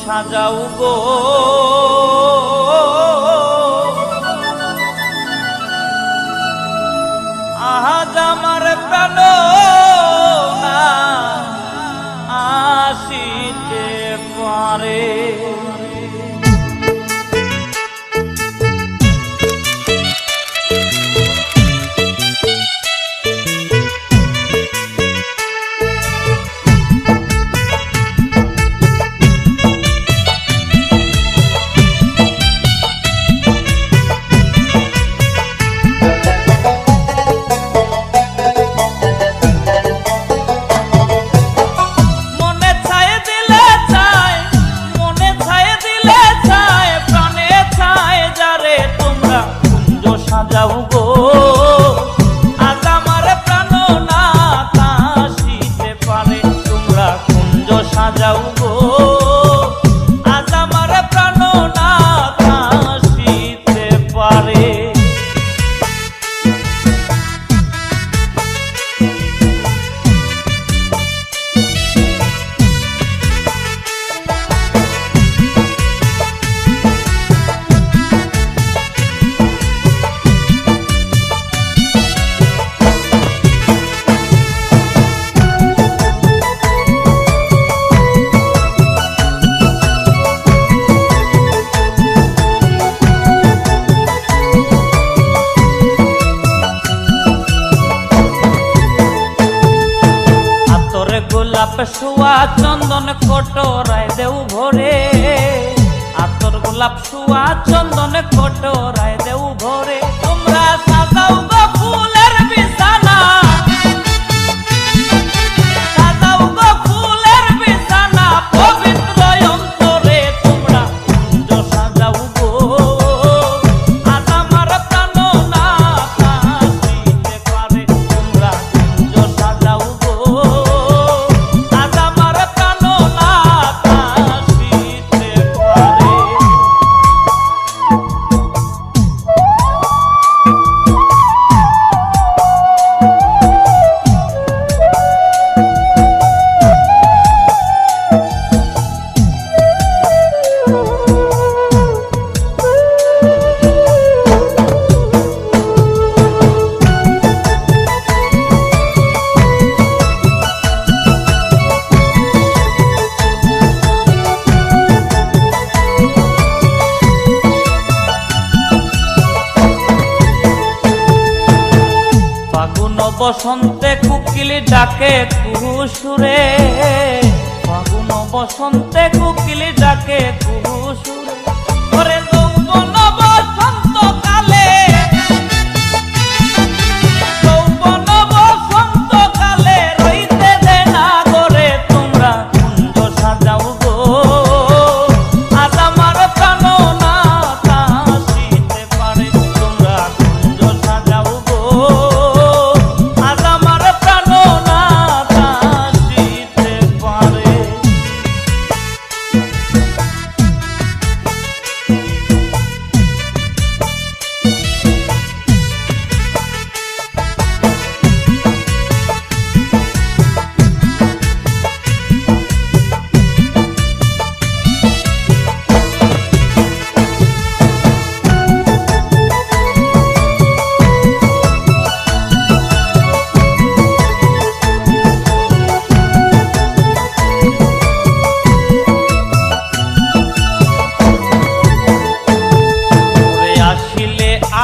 সাজাও গো আজ আমার প্রাণ না আসিতে পারে। সাজাও গো আজ আমার প্রাণ না আসিতে পারে। তোমরা কুঞ্জ সাজাও গো আজ আমার প্রাণ না আসিতে পারে। গোলাপ শুয়া চন্দন কটোরায় দেও ভরে, আতর গোলাপ শুয়া চন্দন কটোরায় দেও ভরে। তোমরা সাজাও গো ফুলের বিছানা, সাজাও গো ফুলের বিছানা পবিত্র অন্তরে। তোমরা কুঞ্জ সাজাও গো আজ আমার প্রাণ না আসিতে পারে। তোমরা কুঞ্জ সাজাও গো বসন্তে কুকিল ডাকে কুহুসুরে, ফাগুন বসন্তে কুকিল ডাকে কুহুসুরে। ওরে যৌবন বসন্ত কালে, যৌবন বসন্ত কালে রইতে দে না করে। তোমরা কুঞ্জ সাজাও গো আজ আমার প্রাণ না আসিতে পারে। তোমরা কুঞ্জ সাজাও গো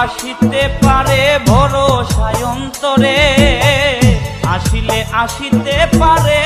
আসিতে পারে ভরসায় অন্তরে, আসিলে আসিতে পারে